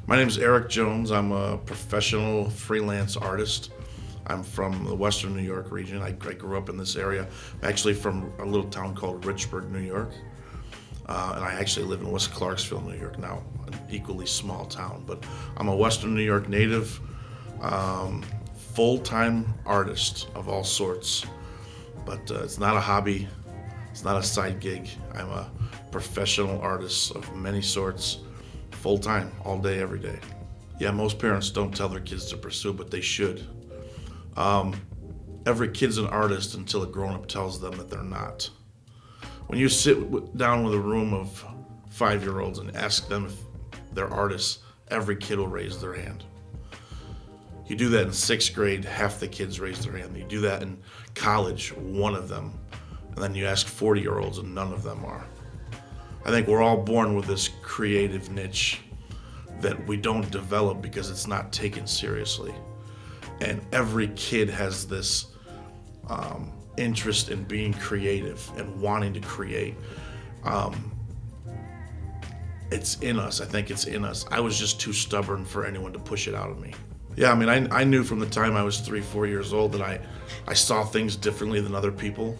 My name is Eric Jones. I'm a professional freelance artist. I'm from the Western New York region. I grew up in this area, actually from a little town called Richburg, New York. And I actually live in West Clarksville, New York now, an equally small town. But I'm a Western New York native, full-time artist of all sorts. But it's not a hobby, it's not a side gig. I'm a professional artist of many sorts, full-time, all day, every day. Yeah, most parents don't tell their kids to pursue, but they should. Every kid's an artist until a grown-up tells them that they're not. When you sit down with a room of 5-year-olds and ask them if they're artists, every kid will raise their hand. You do that in 6th grade, half the kids raise their hand. You do that in college, one of them. And then you ask 40-year-olds and none of them are. I think we're all born with this creative niche that we don't develop because it's not taken seriously. And every kid has this interest in being creative and wanting to create. It's in us. I think it's in us. I was just too stubborn for anyone to push it out of me. Yeah, I mean, I knew from the time I was 3-4 years old that I saw things differently than other people.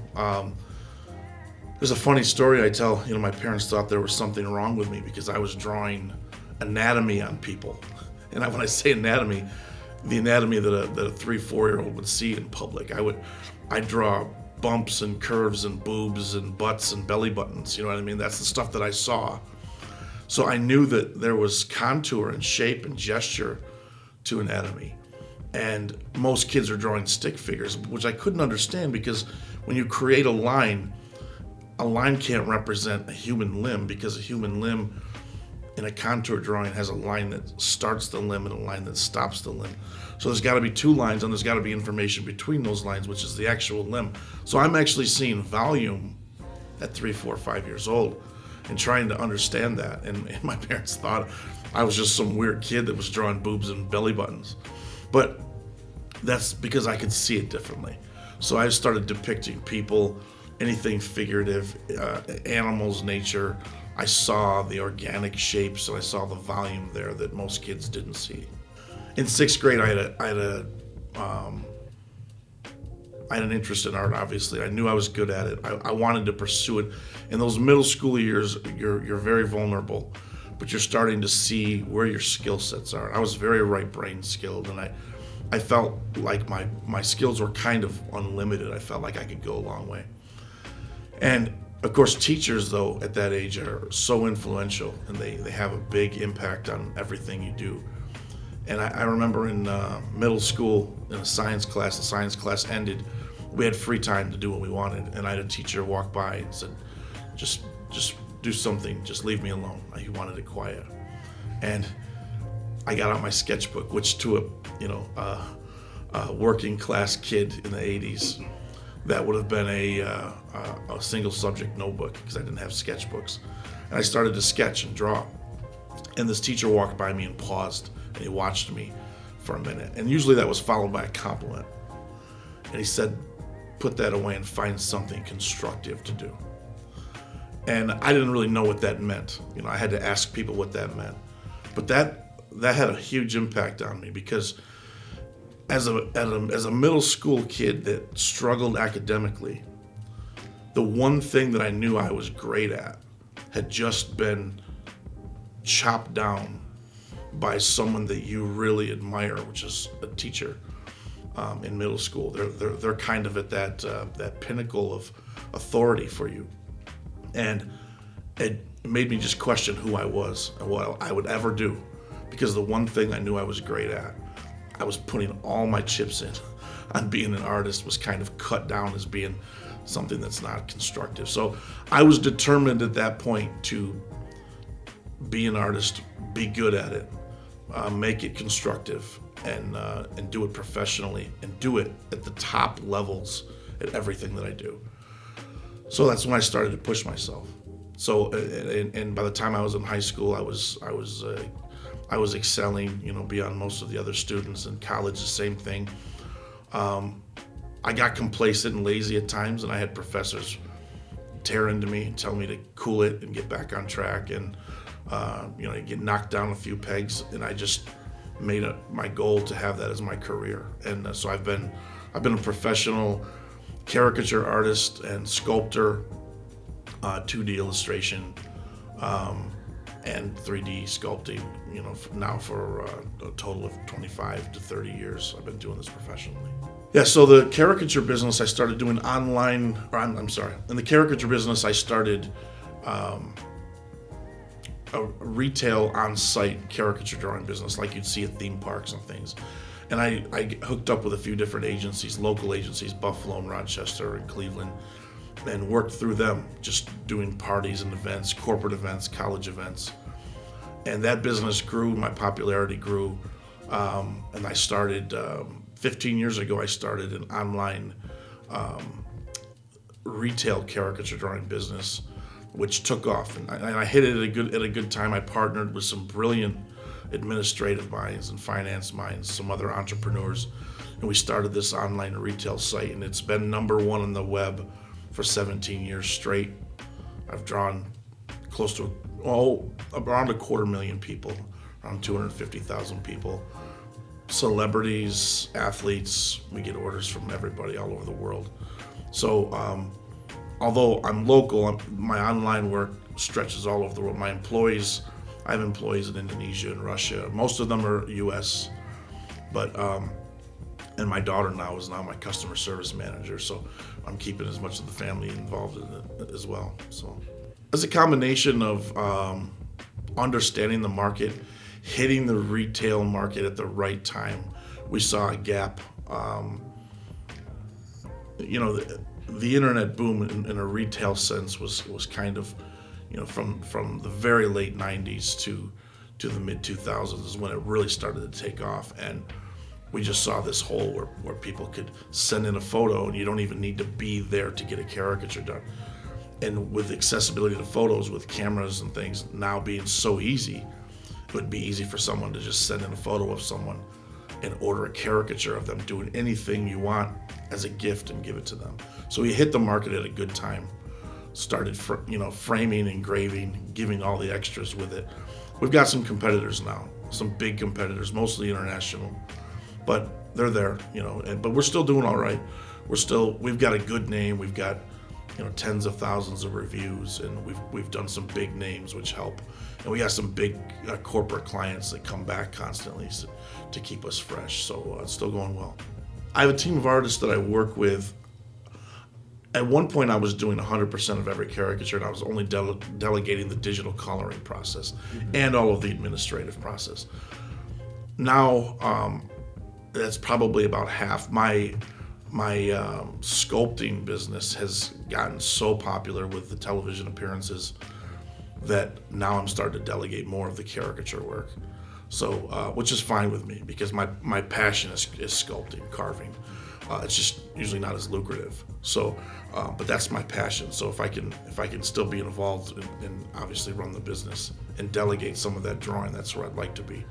There's a funny story I tell. My parents thought there was something wrong with me because I was drawing anatomy on people. And when I say anatomy, the anatomy that a 3-4-year-old would see in public. I'd draw bumps and curves and boobs and butts and belly buttons. You know what I mean? That's the stuff that I saw. So I knew that there was contour and shape and gesture to anatomy. And most kids are drawing stick figures, which I couldn't understand because when you create a line can't represent a human limb because a human limb in a contour drawing has a line that starts the limb and a line that stops the limb. So there's got to be 2 lines and there's got to be information between those lines, which is the actual limb. So I'm actually seeing volume at 3, 4, 5 years old and trying to understand that. And my parents thought I was just some weird kid that was drawing boobs and belly buttons. But that's because I could see it differently. So I started depicting people, anything figurative, animals, nature. I saw the organic shapes and I saw the volume there that most kids didn't see. In 6th grade, I had an interest in art, obviously. I knew I was good at it. I wanted to pursue it. In those middle school years, you're very vulnerable, but you're starting to see where your skill sets are. I was very right brain skilled, and I felt like my skills were kind of unlimited. I felt like I could go a long way. And of course, teachers, though, at that age are so influential, and they have a big impact on everything you do. And I remember in middle school, in a science class, the science class ended, we had free time to do what we wanted, and I had a teacher walk by and said, just do something, just leave me alone. He wanted it quiet. And I got out my sketchbook, which to a working class kid in the 80s, that would have been a single subject notebook because I didn't have sketchbooks. And I started to sketch and draw. And this teacher walked by me and paused, and he watched me for a minute. And usually that was followed by a compliment. And he said, put that away and find something constructive to do. And I didn't really know what that meant. I had to ask people what that meant. But that had a huge impact on me because as a middle school kid that struggled academically, the one thing that I knew I was great at had just been chopped down by someone that you really admire, which is a teacher in middle school. They're kind of at that pinnacle of authority for you. And it made me just question who I was and what I would ever do, because the one thing I knew I was great at, I was putting all my chips in on being an artist, was kind of cut down as being something that's not constructive. So I was determined at that point to be an artist, be good at it, make it constructive, and do it professionally, and do it at the top levels at everything that I do. So that's when I started to push myself. So and by the time I was in high school, I was excelling, beyond most of the other students. In college, the same thing. I got complacent and lazy at times, and I had professors tear into me and tell me to cool it and get back on track. And You get knocked down a few pegs, and I just made it my goal to have that as my career. And so I've been a professional caricature artist and sculptor, 2D illustration, and 3D sculpting, now for a total of 25 to 30 years. I've been doing this professionally. Yeah, so the caricature business I started doing online, I'm sorry, in the caricature business I started a retail on-site caricature drawing business like you'd see at theme parks and things. And I hooked up with a few different agencies, local agencies, Buffalo and Rochester and Cleveland, and worked through them, just doing parties and events, corporate events, college events. And that business grew, my popularity grew, and I started, 15 years ago, I started an online retail caricature drawing business, which took off. And I hit it at a good time. I partnered with some brilliant administrative minds and finance minds, some other entrepreneurs, and we started this online retail site, and it's been #1 on the web for 17 years straight. I've drawn close to around 250,000 people, around 250,000 people, celebrities, athletes. We get orders from everybody all over the world. So although I'm local, my online work stretches all over the world. I have employees in Indonesia and Russia. Most of them are U.S., but and my daughter is now my customer service manager, so I'm keeping as much of the family involved in it as well. So it's a combination of understanding the market, hitting the retail market at the right time. We saw a gap. The internet boom in a retail sense was kind of, from the very late 90s to the mid 2000s is when it really started to take off. And we just saw this hole where people could send in a photo and you don't even need to be there to get a caricature done. And with accessibility to photos with cameras and things now being so easy, it would be easy for someone to just send in a photo of someone and order a caricature of them doing anything you want as a gift and give it to them. So we hit the market at a good time. Started framing, engraving, giving all the extras with it. We've got some competitors now, some big competitors, mostly international, but they're there, but we're still doing all right. We've got a good name. We've got, tens of thousands of reviews, and we've done some big names which help. And we got some big corporate clients that come back constantly to keep us fresh. So it's still going well. I have a team of artists that I work with. At one point, I was doing 100% of every caricature, and I was only delegating the digital coloring process and all of the administrative process. Now, that's probably about half. My sculpting business has gotten so popular with the television appearances that now I'm starting to delegate more of the caricature work. So, which is fine with me because my passion is sculpting, carving. It's just usually not as lucrative. So, but that's my passion. So if I can still be involved and obviously run the business and delegate some of that drawing, that's where I'd like to be.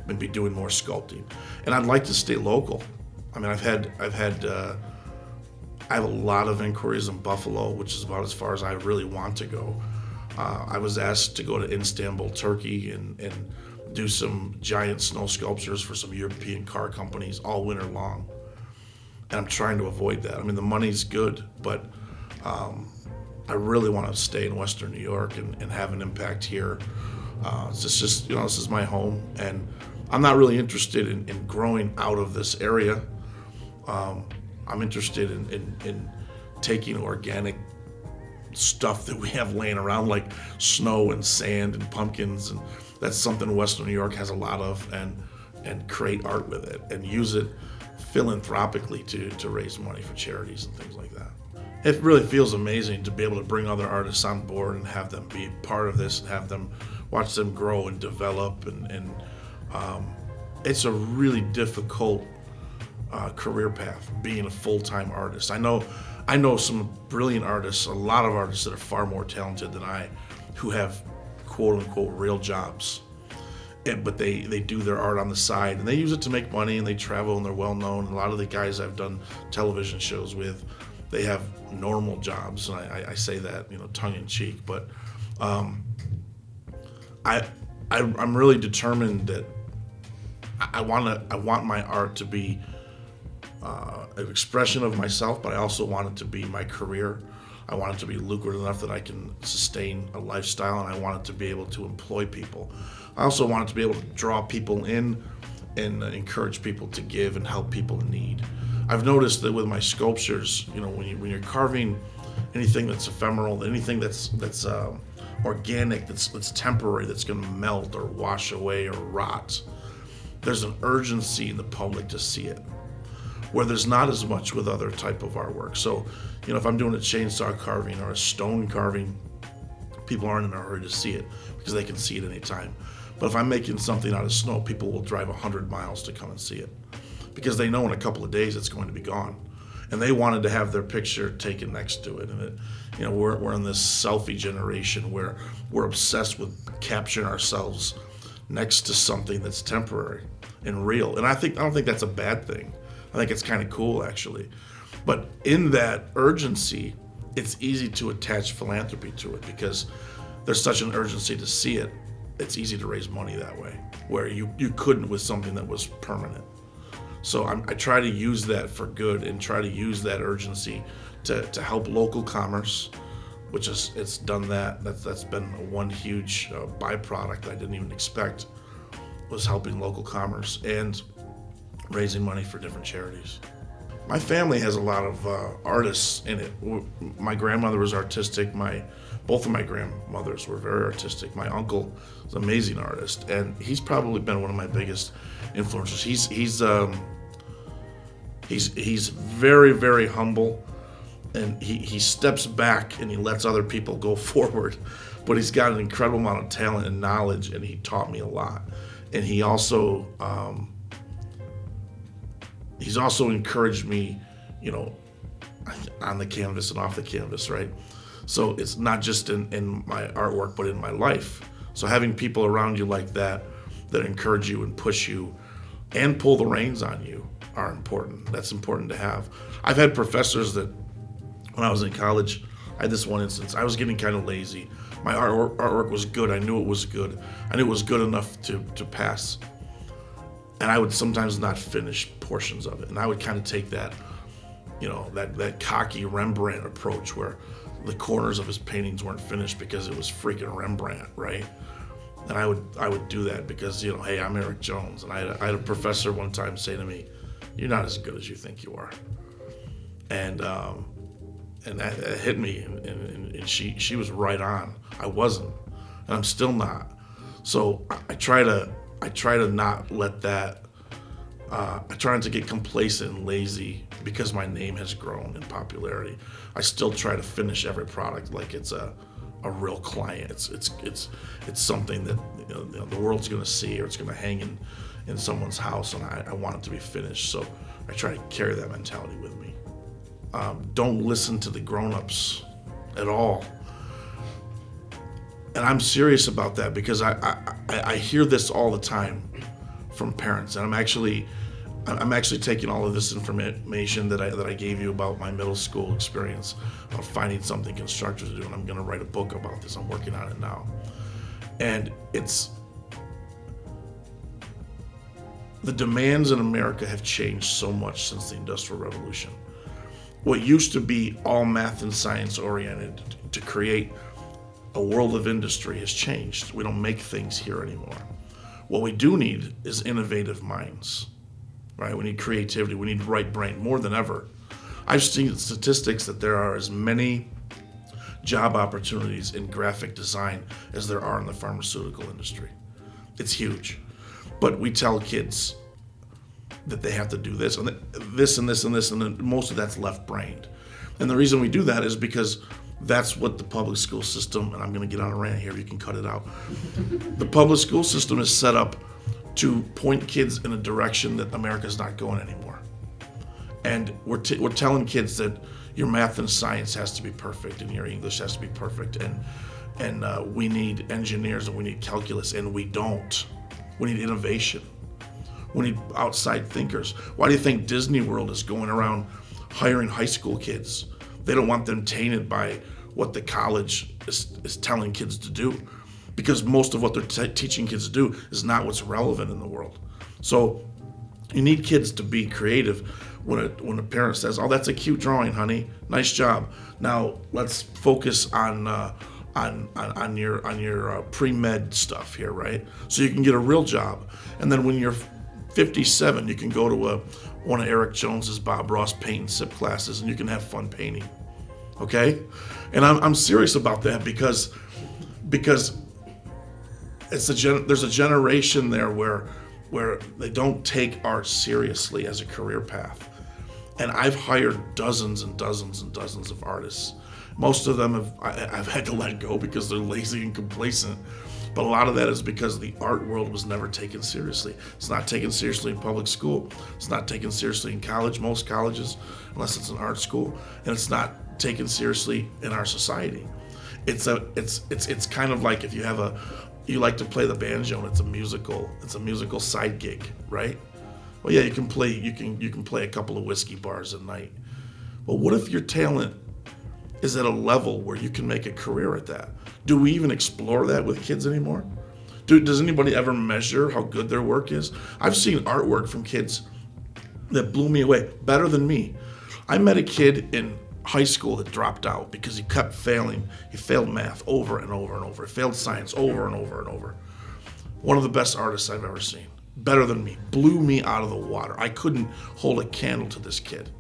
And be doing more sculpting. And I'd like to stay local. I mean, I have a lot of inquiries in Buffalo, which is about as far as I really want to go. I was asked to go to Istanbul, Turkey, and do some giant snow sculptures for some European car companies all winter long. And I'm trying to avoid that. I mean, the money's good, but I really want to stay in Western New York and have an impact here. It's just this is my home, and I'm not really interested in growing out of this area. I'm interested in taking organic stuff that we have laying around, like snow and sand and pumpkins, and that's something Western New York has a lot of, and create art with it and use it philanthropically to raise money for charities and things like that. It really feels amazing to be able to bring other artists on board and have them be part of this and have them watch them grow and develop, and it's a really difficult career path being a full-time artist. I know some brilliant artists, a lot of artists that are far more talented than I, who have quote-unquote real jobs. But they do their art on the side, and they use it to make money, and they travel, and they're well-known. A lot of the guys I've done television shows with, they have normal jobs, and I say that, tongue-in-cheek. But I'm really determined that I want my art to be an expression of myself, but I also want it to be my career. I want it to be lucrative enough that I can sustain a lifestyle, and I want it to be able to employ people. I also want it to be able to draw people in and encourage people to give and help people in need. I've noticed that with my sculptures, when you're carving anything that's ephemeral, anything that's organic, that's temporary, that's going to melt or wash away or rot, there's an urgency in the public to see it, where there's not as much with other type of artwork. So, if I'm doing a chainsaw carving or a stone carving, people aren't in a hurry to see it because they can see it anytime. But if I'm making something out of snow, people will drive 100 miles to come and see it because they know in a couple of days it's going to be gone. And they wanted to have their picture taken next to it. And we're in this selfie generation where we're obsessed with capturing ourselves next to something that's temporary and real. And I don't think that's a bad thing. I think it's kind of cool, actually. But in that urgency, it's easy to attach philanthropy to it because there's such an urgency to see it. It's easy to raise money that way, where you couldn't with something that was permanent. So I try to use that for good and try to use that urgency to help local commerce, which it's done that. That's been one huge byproduct I didn't even expect, was helping local commerce and raising money for different charities. My family has a lot of artists in it. My grandmother was artistic. Both of my grandmothers were very artistic. My uncle is an amazing artist, and he's probably been one of my biggest influences. He's very, very humble, and he steps back and he lets other people go forward. But he's got an incredible amount of talent and knowledge, and he taught me a lot. And he also he's also encouraged me, on the canvas and off the canvas, right? So it's not just in my artwork, but in my life. So having people around you like that encourage you and push you and pull the reins on you are important. That's important to have. I've had professors that, when I was in college, I had this one instance. I was getting kind of lazy. My artwork was good. I knew it was good. I knew it was good enough to pass. And I would sometimes not finish portions of it. And I would kind of take that, that cocky Rembrandt approach where the corners of his paintings weren't finished because it was freaking Rembrandt, right? And I would do that because, hey, I'm Eric Jones. And I had a professor one time say to me, "You're not as good as you think you are." And that hit me, and she was right on. I wasn't, and I'm still not. So I try to not let that. I try not to get complacent and lazy because my name has grown in popularity. I still try to finish every product like it's a real client. It's something that the world's going to see, or it's going to hang in someone's house, and I want it to be finished. So I try to carry that mentality with me. Don't listen to the grown-ups at all. And I'm serious about that because I hear this all the time from parents, and I'm actually taking all of this information that I gave you about my middle school experience of finding something constructive to do, and I'm going to write a book about this. I'm working on it now, and the demands in America have changed so much since the Industrial Revolution. What used to be all math and science oriented to create a world of industry has changed. We don't make things here anymore. What we do need is innovative minds, right? We need creativity. We need right brain more than ever. I've seen statistics that there are as many job opportunities in graphic design as there are in the pharmaceutical industry. It's huge. But we tell kids that they have to do this and this and this and this, and then most of that's left-brained. And the reason we do that is because that's what the public school system, and I'm going to get on a rant here, you can cut it out. The public school system is set up to point kids in a direction that America's not going anymore. And we're telling kids that your math and science has to be perfect, and your English has to be perfect, and we need engineers and we need calculus, and we don't. We need innovation. We need outside thinkers. Why do you think Disney World is going around hiring high school kids? They don't want them tainted by what the college is telling kids to do. because most of what they're teaching kids to do is not what's relevant in the world. So you need kids to be creative. When a parent says, "Oh, that's a cute drawing, honey. Nice job. Now let's focus on your pre-med stuff here, right? So you can get a real job, and then when you're 57, you can go to one of Eric Jones's Bob Ross paint and sip classes, and you can have fun painting." Okay, and I'm serious about that because there's a generation there where they don't take art seriously as a career path. And I've hired dozens and dozens and dozens of artists. Most of them I've had to let go because they're lazy and complacent. But a lot of that is because the art world was never taken seriously. It's not taken seriously in public school. It's not taken seriously in college, most colleges, unless it's an art school. And it's not taken seriously in our society. It's kind of like if you like to play the banjo and it's a musical side gig, right? Well, yeah, you can play a couple of whiskey bars a night. But what if your talent is at a level where you can make a career at that? Do we even explore that with kids anymore? Does anybody ever measure how good their work is? I've seen artwork from kids that blew me away, better than me. I met a kid in high school that dropped out because he kept failing. He failed math over and over and over. He failed science over and over and over. One of the best artists I've ever seen. Better than me. Blew me out of the water. I couldn't hold a candle to this kid.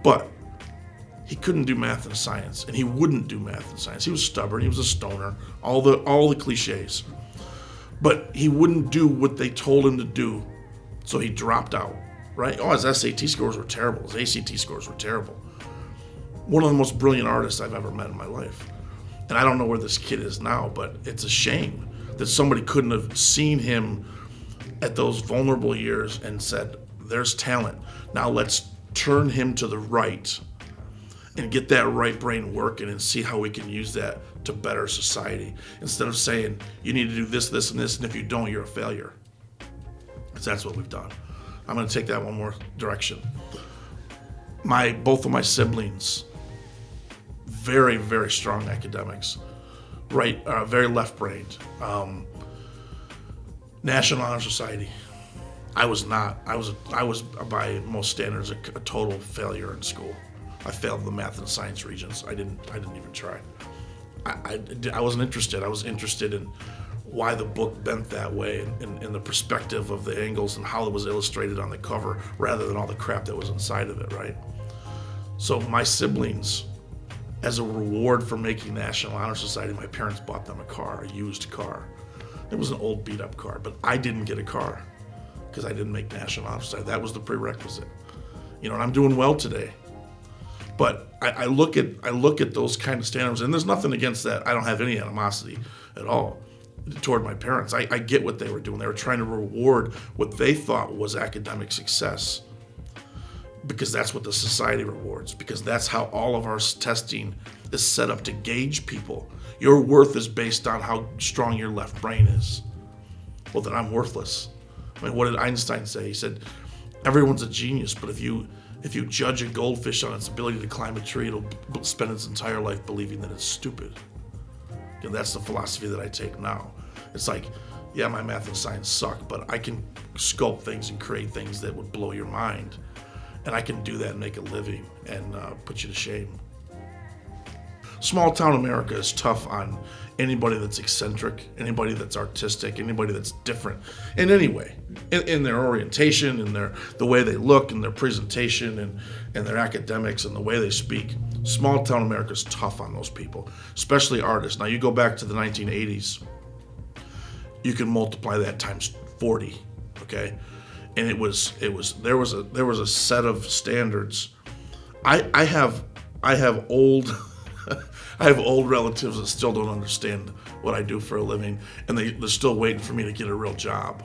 But he couldn't do math and science, and he wouldn't do math and science. He was stubborn. He was a stoner. All the cliches. But he wouldn't do what they told him to do, so he dropped out. Right? Oh, his SAT scores were terrible. His ACT scores were terrible. One of the most brilliant artists I've ever met in my life. And I don't know where this kid is now, but it's a shame that somebody couldn't have seen him at those vulnerable years and said, there's talent. Now let's turn him to the right and get that right brain working and see how we can use that to better society. Instead of saying, you need to do this, this, and this, and if you don't, you're a failure. Because that's what we've done. I'm going to take that one more direction. Both of my siblings, very, very strong academics, right? Very left-brained. National Honor Society. I was not. I was by most standards a total failure in school. I failed the math and science regions. I didn't even try. I wasn't interested. I was interested in why the book bent that way and the perspective of the angles and how it was illustrated on the cover rather than all the crap that was inside of it, right? So my siblings, as a reward for making National Honor Society, my parents bought them a car, a used car. It was an old beat-up car, but I didn't get a car because I didn't make National Honor Society. That was the prerequisite. And I'm doing well today. But I look at those kind of standards, and there's nothing against that. I don't have any animosity at all toward my parents. I get what they were doing. They were trying to reward what they thought was academic success because that's what the society rewards, because that's how all of our testing is set up to gauge people. Your worth is based on how strong your left brain is. Well, then I'm worthless. I mean, what did Einstein say? He said, everyone's a genius, but if you judge a goldfish on its ability to climb a tree, it'll spend its entire life believing that it's stupid. That's the philosophy that I take now. It's like, yeah, my math and science suck, but I can sculpt things and create things that would blow your mind. And I can do that and make a living and put you to shame. Small town America is tough on anybody that's eccentric, anybody that's artistic, anybody that's different in any way, in their orientation, in the way they look, in their presentation, and their academics, and the way they speak. Small town America is tough on those people, especially artists. Now you go back to the 1980s, you can multiply that times 40, okay? And there was a set of standards. I have old I have old relatives that still don't understand what I do for a living, and they're still waiting for me to get a real job.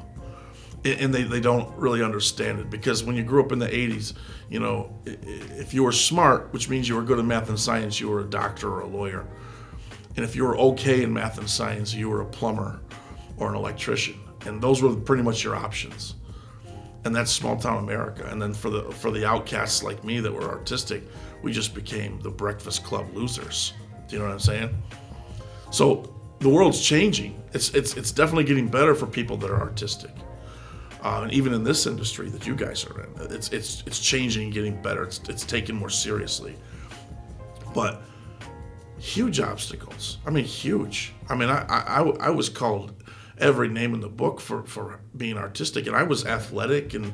And they don't really understand it, because when you grew up in the 80s, if you were smart, which means you were good at math and science, you were a doctor or a lawyer. And if you were okay in math and science, you were a plumber or an electrician. And those were pretty much your options. And that's small town America. And then for the outcasts like me that were artistic, we just became the Breakfast Club losers. Do you know what I'm saying? So the world's changing. It's definitely getting better for people that are artistic. And even in this industry that you guys are in, it's changing and getting better. It's taken more seriously. But huge obstacles. I mean, huge. I mean, I was called every name in the book for being artistic, and I was athletic and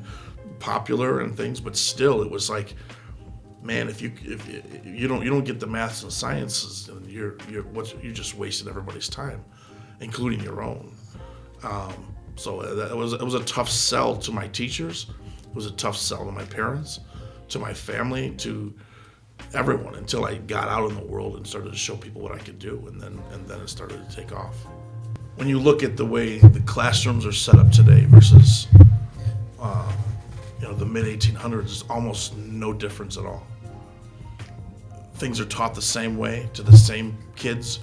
popular and things, but still, it was like, man, if you don't get the maths and sciences, then you're just wasting everybody's time, including your own. So it was a tough sell to my teachers. It was a tough sell to my parents, to my family, to everyone, until I got out in the world and started to show people what I could do, and then it started to take off. When you look at the way the classrooms are set up today versus the mid 1800s, there's almost no difference at all. Things are taught the same way to the same kids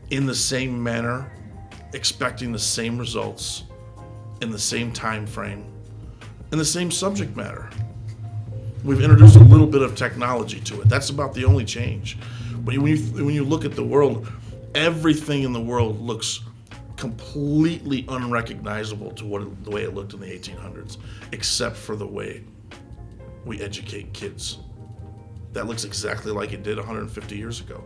in the same manner, expecting the same results in the same time frame, in the same subject matter. We've introduced a little bit of technology to it. That's about the only change. But when you look at the world, everything in the world looks completely unrecognizable to the way it looked in the 1800s, except for the way we educate kids. That looks exactly like it did 150 years ago.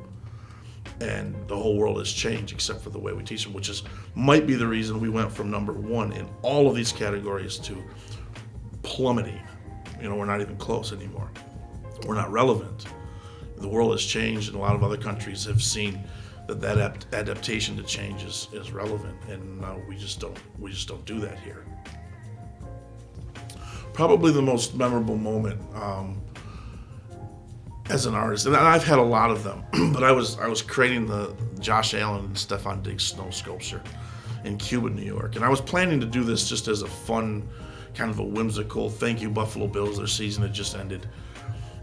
And the whole world has changed except for the way we teach them, which might be the reason we went from number one in all of these categories to plummeting. We're not even close anymore. We're not relevant. The world has changed, and a lot of other countries have seen that adaptation to change is relevant, and we just don't do that here. Probably the most memorable moment as an artist, and I've had a lot of them, but I was creating the Josh Allen and Stefan Diggs snow sculpture in Cuba, New York, and I was planning to do this just as a fun, kind of a whimsical thank you Buffalo Bills. Their season had just ended,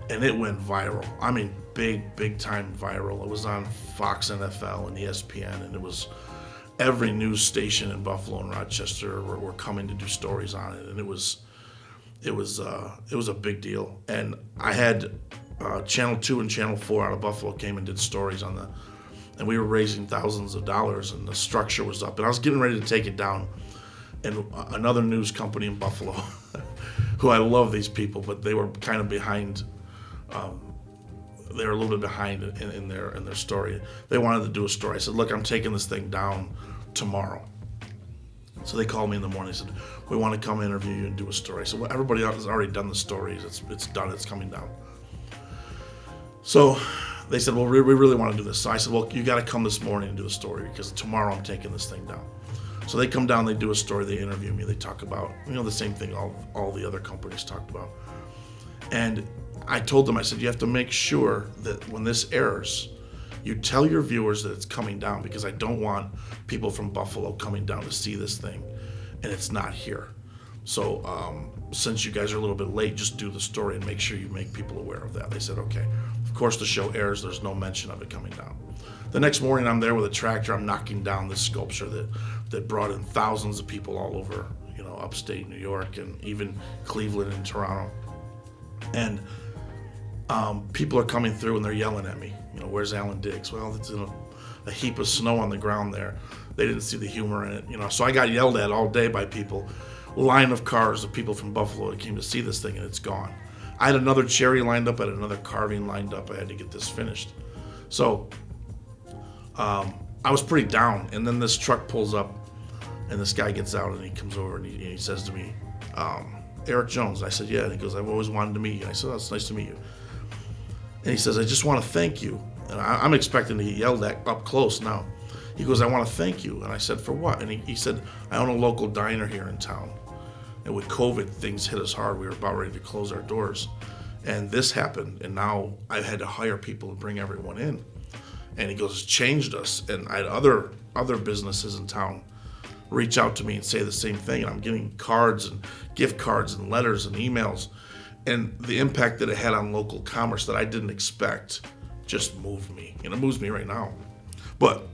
and it went viral. I mean, big time viral. It was on Fox NFL and ESPN, and it was every news station in Buffalo and Rochester were coming to do stories on it, and it was a big deal. And I had Channel 2 and Channel 4 out of Buffalo came and did stories on and we were raising thousands of dollars, and the structure was up, and I was getting ready to take it down. And another news company in Buffalo, who I love these people, but they were kind of behind. They were a little bit behind in their story. They wanted to do a story. I said, look, I'm taking this thing down tomorrow. So they called me in the morning. They said, we want to come interview you and do a story. I said, well, everybody else has already done the stories. It's done. It's coming down. So they said, well, we really want to do this. So I said, well, you got to come this morning and do a story, because tomorrow I'm taking this thing down. So they come down, they do a story, they interview me, they talk about, the same thing all the other companies talked about. And I told them, I said, you have to make sure that when this airs, you tell your viewers that it's coming down, because I don't want people from Buffalo coming down to see this thing and it's not here. So since you guys are a little bit late, just do the story and make sure you make people aware of that. They said, okay. Of course, the show airs, there's no mention of it coming down. The next morning, I'm there with a tractor. I'm knocking down this sculpture that brought in thousands of people all over, upstate New York and even Cleveland and Toronto. And people are coming through and they're yelling at me. Where's Alan Diggs? Well, it's in a heap of snow on the ground there. They didn't see the humor in it. So I got yelled at all day by people. Line of cars of people from Buffalo that came to see this thing, and it's gone. I had another cherry lined up. I had another carving lined up. I had to get this finished. So I was pretty down, and then this truck pulls up, and this guy gets out, and he comes over, and he says to me, Eric Jones. And I said, yeah. And he goes, I've always wanted to meet you. And I said, oh, it's nice to meet you. And he says, I just want to thank you. And I'm expecting to get yelled at up close now. He goes, I want to thank you. And I said, for what? And he said, I own a local diner here in town. And with COVID, things hit us hard. We were about ready to close our doors. And this happened, and now I had to hire people and bring everyone in. And he goes, it's changed us. And I had other businesses in town reach out to me and say the same thing. And I'm getting cards and gift cards and letters and emails. And the impact that it had on local commerce that I didn't expect just moved me. It moves me right now. But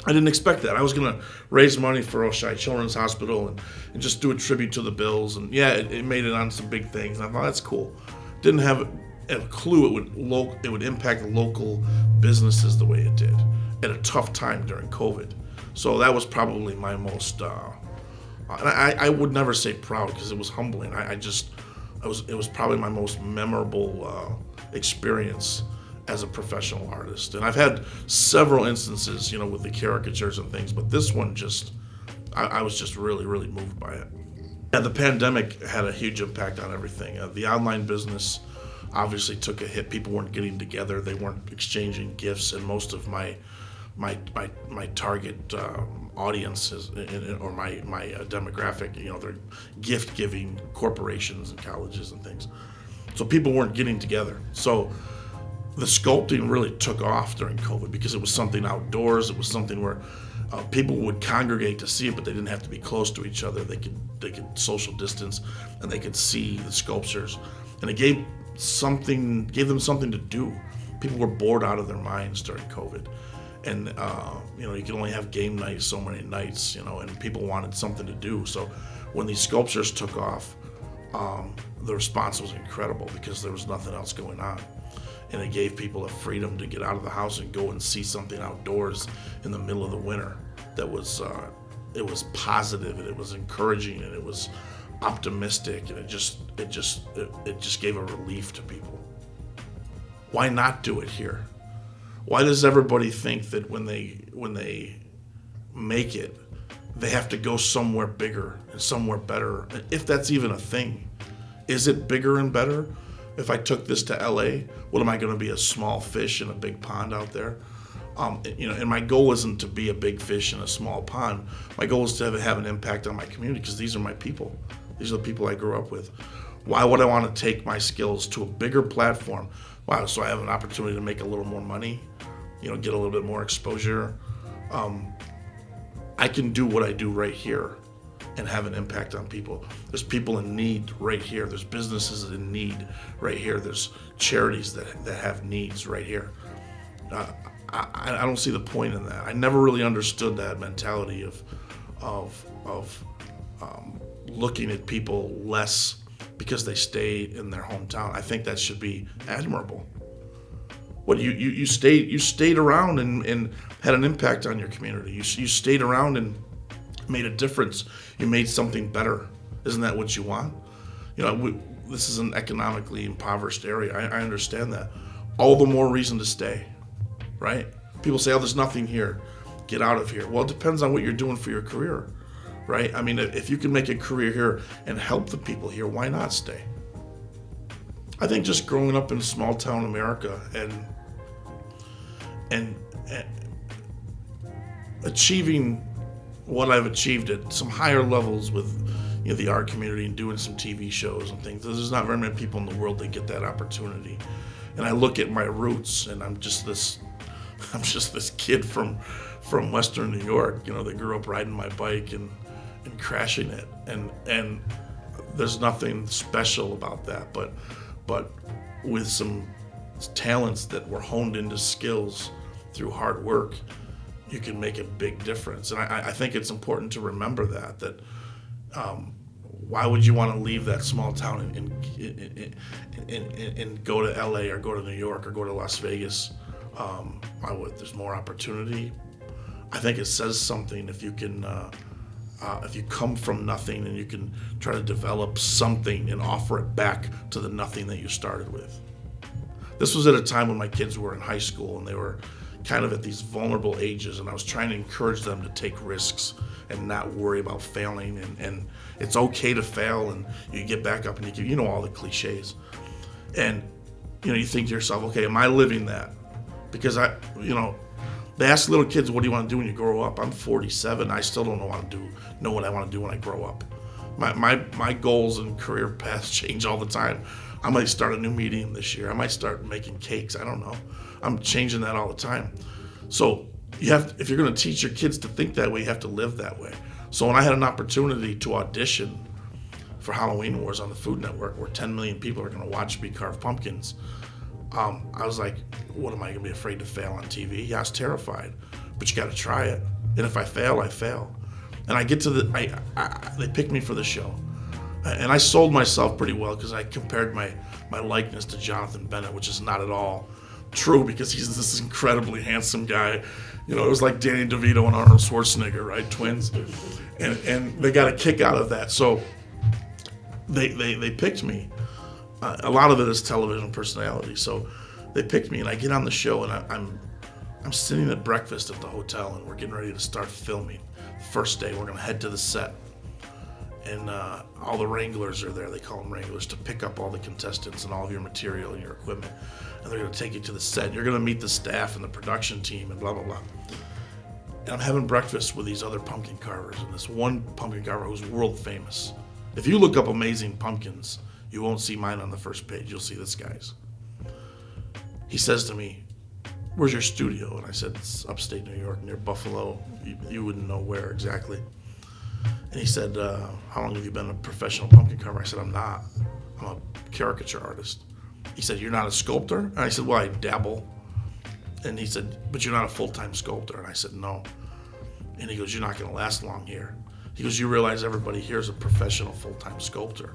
I didn't expect that. I was going to raise money for Oshai Children's Hospital and just do a tribute to the Bills. And yeah, it made it on some big things. And I thought, that's cool. Didn't have a clue it would impact local businesses the way it did. at a tough time during COVID. So that was probably my most, and I would never say proud because it was humbling. It was probably my most memorable experience as a professional artist. And I've had several instances, with the caricatures and things, but this one I was just really, really moved by it. Yeah, the pandemic had a huge impact on everything. The online business obviously took a hit. People weren't getting together. They weren't exchanging gifts, and most of my target audiences or my demographic, they're gift-giving corporations and colleges and things. So people weren't getting together. So the sculpting really took off during COVID because it was something outdoors. It was something where people would congregate to see it, but they didn't have to be close to each other. They could social distance, and they could see the sculptures, and it gave them something to do. People were bored out of their minds during COVID. And, you can only have game nights so many nights, and people wanted something to do. So when these sculptures took off, the response was incredible because there was nothing else going on. And it gave people a freedom to get out of the house and go and see something outdoors in the middle of the winter that was, it was positive, and it was encouraging, and it was optimistic, and it just gave a relief to people. Why not do it here? Why does everybody think that when they make it, they have to go somewhere bigger and somewhere better? If that's even a thing, is it bigger and better? If I took this to LA, what am I going to be, a small fish in a big pond out there? And my goal isn't to be a big fish in a small pond. My goal is to have an impact on my community because these are my people. These are the people I grew up with. Why would I want to take my skills to a bigger platform? Wow, so I have an opportunity to make a little more money, get a little bit more exposure. I can do what I do right here and have an impact on people. There's people in need right here. There's businesses in need right here. There's charities that have needs right here. I don't see the point in that. I never really understood that mentality of looking at people less because they stay in their hometown. I think that should be admirable. What you stayed around and had an impact on your community. You stayed around and made a difference. You made something better. Isn't that what you want? This is an economically impoverished area. I understand that. All the more reason to stay, right? People say, "Oh, there's nothing here. Get out of here." Well, it depends on what you're doing for your career, right? I mean, if you can make a career here and help the people here, why not stay? I think just growing up in small town America and achieving what I've achieved at some higher levels with the art community and doing some TV shows and things. There's not very many people in the world that get that opportunity. And I look at my roots, and I'm just this kid from Western New York, that grew up riding my bike and crashing it. And there's nothing special about that, but with some talents that were honed into skills through hard work, you can make a big difference. And I think it's important to remember that why would you want to leave that small town and go to LA or go to New York or go to Las Vegas? Why would? There's more opportunity. I think it says something if you can, if you come from nothing and you can try to develop something and offer it back to the nothing that you started with. This was at a time when my kids were in high school and they were kind of at these vulnerable ages, and I was trying to encourage them to take risks and not worry about failing, and it's okay to fail, and you get back up and you all the cliches. And you think to yourself, okay, am I living that? Because they ask little kids, what do you want to do when you grow up? I'm 47. I still don't know what I want to do when I grow up. My goals and career paths change all the time. I might start a new medium this year. I might start making cakes. I don't know. I'm changing that all the time. So if you're going to teach your kids to think that way, you have to live that way. So when I had an opportunity to audition for Halloween Wars on the Food Network, where 10 million people are going to watch me carve pumpkins, I was like, what, am I going to be afraid to fail on TV? Yeah, I was terrified, but you got to try it. And if I fail, I fail. And I get to they picked me for the show. And I sold myself pretty well because I compared my likeness to Jonathan Bennett, which is not at all true because he's this incredibly handsome guy. You know, it was like Danny DeVito and Arnold Schwarzenegger, right? Twins. And they got a kick out of that. So they picked me. A lot of it is television personality. So they picked me, and I get on the show, and I'm sitting at breakfast at the hotel, and we're getting ready to start filming. First day, we're going to head to the set. And all the wranglers are there. They call them wranglers, to pick up all the contestants and all of your material and your equipment. And they're going to take you to the set. You're going to meet the staff and the production team and blah, blah, blah. And I'm having breakfast with these other pumpkin carvers, and this one pumpkin carver who's world famous. If you look up amazing pumpkins, you won't see mine on the first page. You'll see this guy's. He says to me, "Where's your studio?" And I said, "It's upstate New York near Buffalo." You wouldn't know where exactly. And he said, "How long have you been a professional pumpkin carver?" I said, "I'm not. I'm a caricature artist." He said, "You're not a sculptor?" And I said, "Well, I dabble." And he said, "But you're not a full-time sculptor." And I said, "No." And he goes, "You're not going to last long here." He goes, "You realize everybody here is a professional full-time sculptor."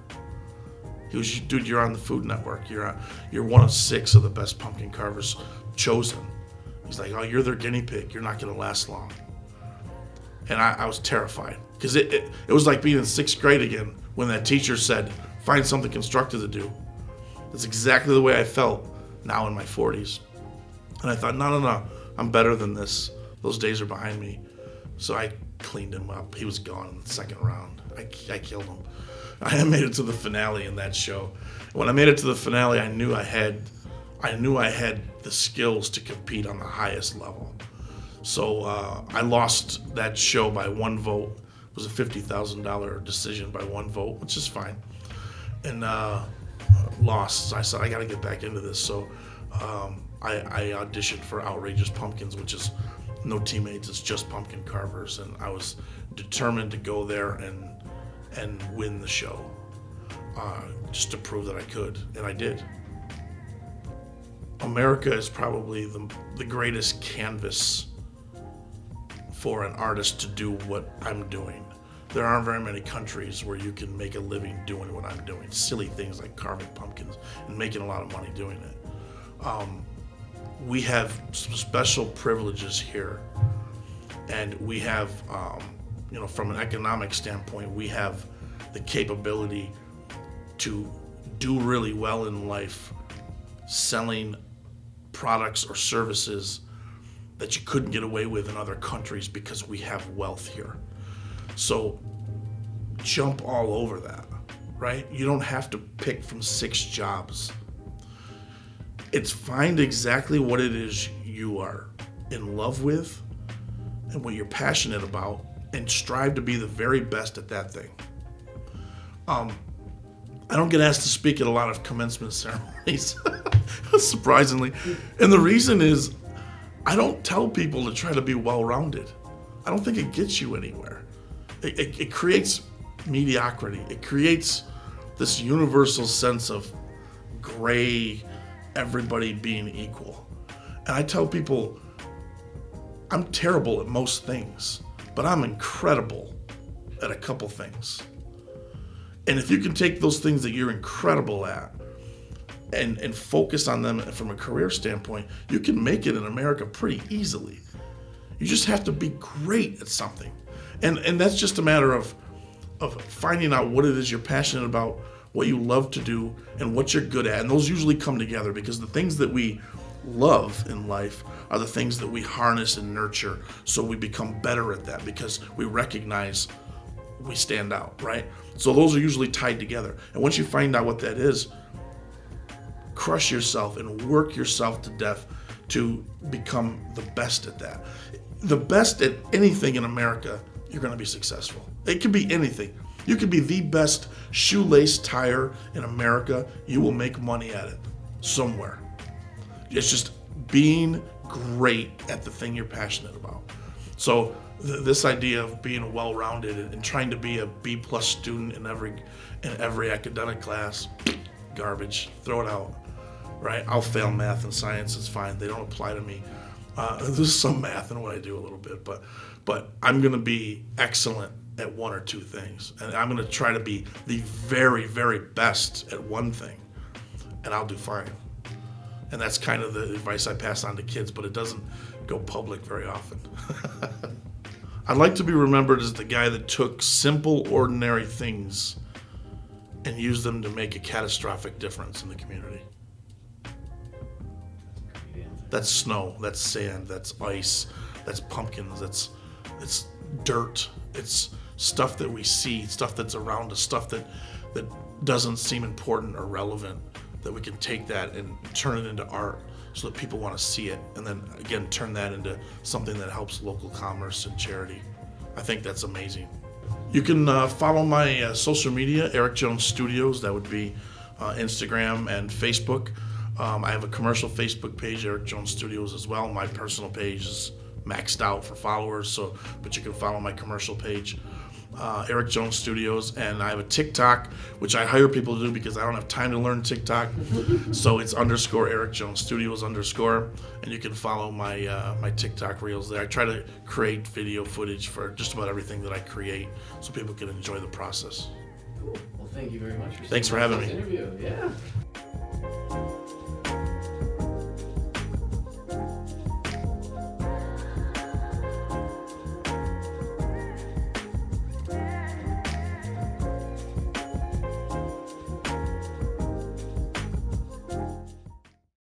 He goes, "Dude, you're on the Food Network. You're one of 6 of the best pumpkin carvers chosen." He's like, "Oh, you're their guinea pig. You're not going to last long." And I was terrified because it was like being in 6th grade again when that teacher said, "Find something constructive to do." That's exactly the way I felt now in my 40s. And I thought, no, I'm better than this. Those days are behind me. So I cleaned him up. He was gone in the second round. I killed him. I made it to the finale in that show. When I made it to the finale, I knew I had the skills to compete on the highest level. So I lost that show by 1 vote. It was a $50,000 decision by 1 vote, which is fine. And lost. So I said, I got to get back into this. So I auditioned for Outrageous Pumpkins, which is no teammates, it's just pumpkin carvers. And I was determined to go there and win the show, just to prove that I could, and I did. America is probably the greatest canvas for an artist to do what I'm doing. There aren't very many countries where you can make a living doing what I'm doing. Silly things like carving pumpkins and making a lot of money doing it. We have some special privileges here, and we have, from an economic standpoint, we have the capability to do really well in life selling products or services that you couldn't get away with in other countries because we have wealth here. So jump all over that, right? You don't have to pick from 6 jobs. It's find exactly what it is you are in love with and what you're passionate about, and strive to be the very best at that thing. I don't get asked to speak at a lot of commencement ceremonies, surprisingly. And the reason is I don't tell people to try to be well-rounded. I don't think it gets you anywhere. It creates mediocrity. It creates this universal sense of gray, everybody being equal. And I tell people, I'm terrible at most things, but I'm incredible at a couple things. And if you can take those things that you're incredible at and focus on them from a career standpoint, you can make it in America pretty easily. You just have to be great at something. And that's just a matter of finding out what it is you're passionate about, what you love to do, and what you're good at. And those usually come together, because the things that we love in life are the things that we harness and nurture, so we become better at that because we recognize we stand out, right? So those are usually tied together. And once you find out what that is, crush yourself and work yourself to death to become the best at that. The best at anything in America, you're going to be successful. It could be anything. You could be the best shoelace tire in America. You will make money at it somewhere. It's just being great at the thing you're passionate about. So this idea of being well-rounded and trying to be a B+ student in every academic class, garbage. Throw it out, right? I'll fail math and science. It's fine. They don't apply to me. There's some math in what I do a little bit, but I'm going to be excellent at 1 or 2 things, and I'm going to try to be the very, very best at one thing, and I'll do fine. And that's kind of the advice I pass on to kids, but it doesn't go public very often. I'd like to be remembered as the guy that took simple, ordinary things and used them to make a catastrophic difference in the community. That's snow, that's sand, that's ice, that's pumpkins, it's dirt, it's stuff that we see, stuff that's around us, stuff that doesn't seem important or relevant, that we can take that and turn it into art so that people want to see it, and then again turn that into something that helps local commerce and charity. I think that's amazing. You can follow my social media, Eric Jones Studios. That would be Instagram and Facebook. I have a commercial Facebook page, Eric Jones Studios, as well. My personal page is maxed out for followers, but you can follow my commercial page, Eric Jones Studios. And I have a TikTok, which I hire people to do because I don't have time to learn TikTok. So it's _ Eric Jones Studios _, and you can follow my TikTok reels there. I try to create video footage for just about everything that I create, so people can enjoy the process. Cool. Well, thank you very much. Thanks for having me. Interview. Yeah.